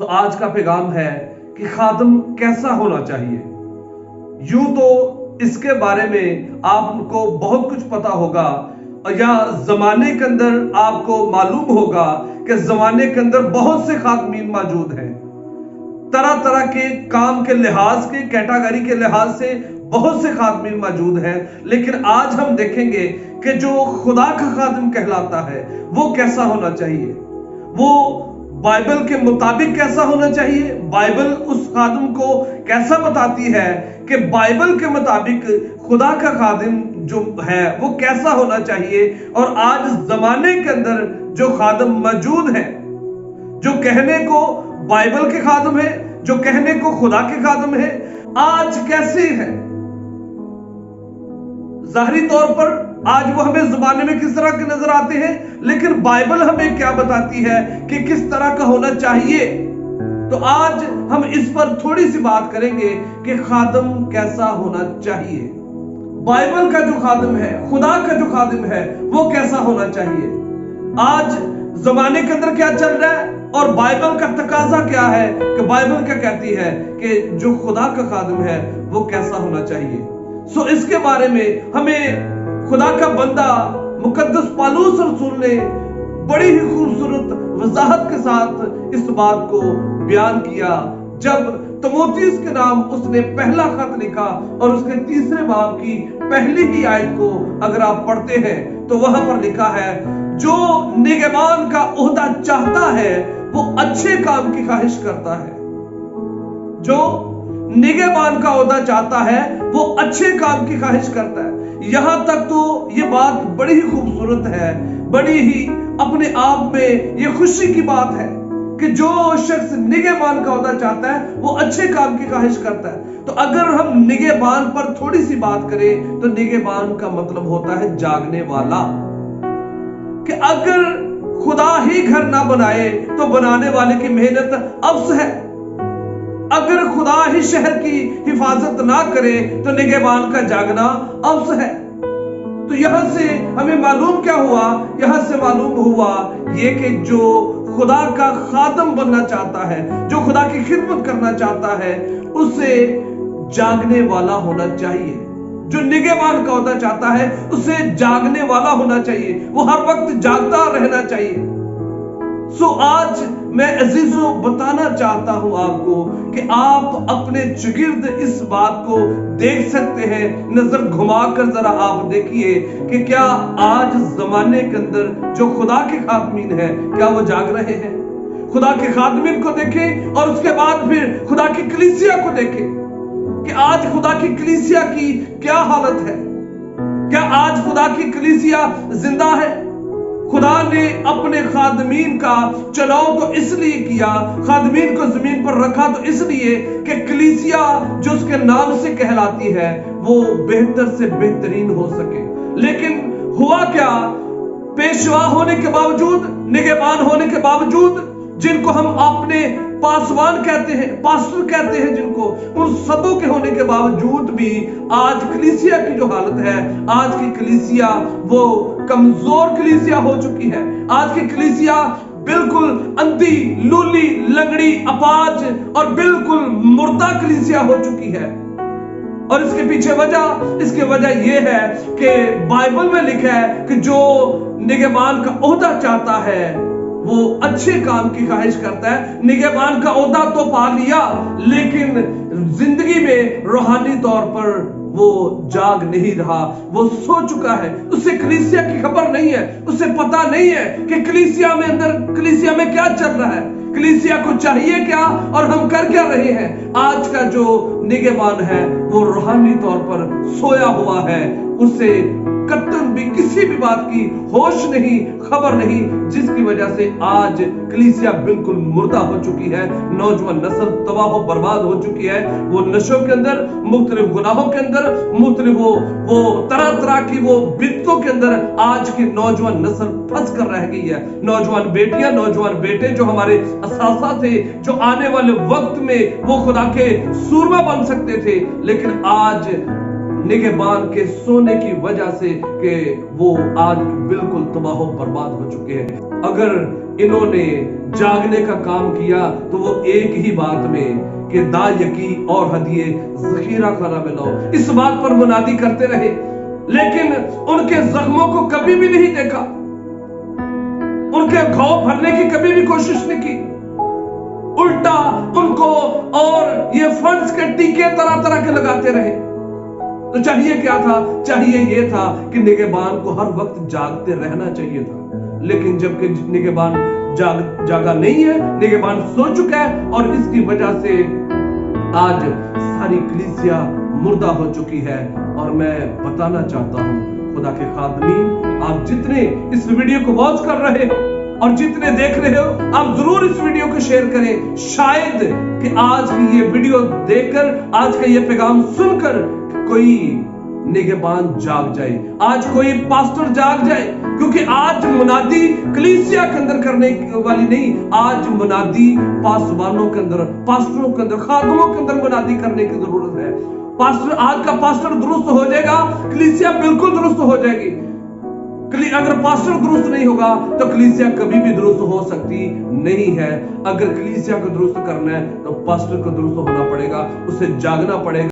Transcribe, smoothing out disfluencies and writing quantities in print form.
तो आज का पैगाम है कि खादम कैसा होना चाहिए। यूं तो इसके बारे में आपको बहुत कुछ पता होगा, या जमाने के अंदर आपको मालूम होगा कि जमाने के अंदर बहुत से खादमीन मौजूद हैं, तरह तरह के काम के लिहाज के कैटेगरी के लिहाज से बहुत से खादमीन मौजूद हैं। लेकिन आज हम देखेंगे कि जो खुदा का खादिम कहलाता है वो कैसा होना चाहिए, वो बाइबल के मुताबिक कैसा होना चाहिए। बाइबल उस खादिम को कैसा बताती है कि बाइबल के मुताबिक खुदा का खादिम जो है वो कैसा होना चाहिए। और आज जमाने के अंदर जो खादिम मौजूद है, जो कहने को बाइबल के खादिम है, जो कहने को खुदा के खादिम है, आज कैसे है। ज़ाहिरी तौर पर आज वो हमें ज़बाने में किस तरह के नजर आते हैं, लेकिन बाइबल हमें क्या बताती है कि किस तरह का होना चाहिए। तो आज हम इस पर थोड़ी सी बात करेंगे कि खादिम कैसा होना चाहिए। बाइबल का जो खादिम है, खुदा का जो खादिम है, वो कैसा होना चाहिए। आज जमाने के अंदर क्या चल रहा है और बाइबल का तकाजा क्या है कि बाइबल क्या कहती है कि जो खुदा का खादिम है वो कैसा होना चाहिए। सो इसके बारे में हमें खुदा का बंदा मुकद्दस पौलुस रसूल ने बड़ी ही खूबसूरत वजाहत के साथ इस बात को बयान किया जब तीमुथियुस के नाम उसने पहला खत लिखा, और उसके 3 बाब की पहली ही आयत को अगर आप पढ़ते हैं तो वहां पर लिखा है, जो निगहबान का ओहदा चाहता है वो अच्छे काम की ख्वाहिश करता है। जो निगहबान का ओहदा चाहता है वो अच्छे काम की ख्वाहिश करता है। यहां तक तो ये बात बड़ी ही खूबसूरत है, बड़ी ही अपने आप में ये खुशी की बात है कि जो शख्स निगहबान का ओहदा चाहता है वो अच्छे काम की ख्वाहिश करता है। तो अगर हम निगहबान पर थोड़ी सी बात करें तो निगहबान का मतलब होता है जागने वाला। कि अगर खुदा ही घर ना बनाए तो बनाने वाले की मेहनत अब्स है। अगर खुदा ही शहर की हिफाजत ना करे तो निगहबान का जागना अब्स है। तो यहां से हमें मालूम क्या हुआ, यहां से मालूम हुआ ये कि जो खुदा का खादिम बनना चाहता है, जो खुदा की खिदमत करना चाहता है, उसे जागने वाला होना चाहिए। जो निगहबान का ओहदा चाहता है उसे जागने वाला होना चाहिए, वो हर वक्त जागता रहना चाहिए। सो आज मैं अजीजों बताना चाहता हूं आपको कि आप अपने चुगिर्द इस बात को देख सकते हैं। नजर घुमाकर जरा आप देखिए कि क्या आज जमाने के अंदर जो खुदा के खादमीन है क्या वो जाग रहे हैं। खुदा के खादमीन को देखें और उसके बाद फिर खुदा की कलीसिया को देखें कि आज खुदा की कलीसिया की क्या हालत है। क्या आज खुदा की कलीसिया जिंदा है। खुदा ने अपने खादमीन का चुनाव तो इसलिए किया, खादमीन को जमीन पर रखा तो इसलिए कि कलीसिया जो उसके नाम से कहलाती है वो बेहतर से बेहतरीन हो सके। लेकिन हुआ क्या, पेशवा होने के बावजूद, निगहबान होने के बावजूद, जिनको हम अपने पासवान कहते हैं, पास्टर कहते हैं जिनको, उन सबों के होने के बावजूद भी आज कलीसिया की जो हालत है, आज की कलीसिया वो कमजोर कलीसिया हो चुकी है। आज की कलीसिया बिल्कुल अंधी, लूली, लंगड़ी, अपाज और बिल्कुल मुर्दा कलीसिया हो चुकी है। और इसके पीछे इसकी वजह यह है कि बाइबल में लिखा है कि जो निगहबान का ओहदा चाहता है वो अच्छे काम की ख्वाहिश करता है। निगहबान का ओहदा तो पा लिया लेकिन जिंदगी में रूहानी तौर पर वो जाग नहीं रहा, वो सो चुका है। उसे कलीसिया की खबर नहीं है, उसे पता नहीं है कि कलीसिया में क्या चल रहा है, कलीसिया को चाहिए क्या और हम कर क्या रहे हैं। आज का जो निगहबान है वो रूहानी तौर पर सोया हुआ है, उसे कतन भी किसी भी बात की होश नहीं, खबर नहीं, जिसकी वजह से आज कलीसिया बिल्कुल मुर्दा हो चुकी है। नौजवान नस्ल तबाह हो बर्बाद हो चुकी है। वो नशों के अंदर, मुख्तलिफ गुनाहों के अंदर, मुख्तलिफ वो तरह तरह की वो बिदतों के अंदर आज की नौजवान नस्ल फंस कर रह गई है। नौजवान बेटियां, नौजवान बेटे जो हमारे असासा थे, जो आने वाले वक्त में वो खुदा के सूरमा बन सकते थे, लेकिन आज निगहबान के सोने की वजह से कि वो आज बिल्कुल तबाह बर्बाद हो चुके हैं। अगर इन्होंने जागने का काम किया तो वो एक ही बात में कि दा यकी और हदिये ज़खीरा खाना में लाओ, इस बात पर मुनादी करते रहे, लेकिन उनके जख्मों को कभी भी नहीं देखा, उनके घाव भरने की कभी भी कोशिश नहीं की। उल्टा उनको और ये फंड्स के टीके तरह तरह के लगाते रहे। तो चाहिए क्या था? चाहिए ये था कि निगहबान को हर वक्त जागते रहना चाहिए था, लेकिन जबकि निगहबान जागा नहीं है, निगहबान सो चुका है, और इसकी वजह से आज सारी कलीसिया मुर्दा हो चुकी है। और मैं बताना चाहता हूं खुदा के खादमीन, आप जितने इस वीडियो को वॉच कर रहे हो और जितने देख रहे हो, आप जरूर इस वीडियो को शेयर करें। शायद कि आज की ये वीडियो देखकर, आज का ये पैगाम सुनकर कोई निगहबान जाग जाए, आज कोई पास्टर जाग जाए, क्योंकि आज मुनादी कलीसिया के अंदर करने वाली नहीं, आज मुनादी पासवानों के अंदर, पास्टरों के अंदर, खादमों के अंदर मुनादी करने की जरूरत है। पास्टर, आज का पास्टर दुरुस्त हो जाएगा, कलीसिया बिल्कुल दुरुस्त हो जाएगी। अगर पास्टर दुरुस्त नहीं होगा तो कलीसिया कभी भी दुरुस्त हो सकती नहीं है। अगर कलीसिया को दुरुस्त करना है तो पास्टर को दुरुस्त होना पड़ेगा, उसे जागना पड़ेगा।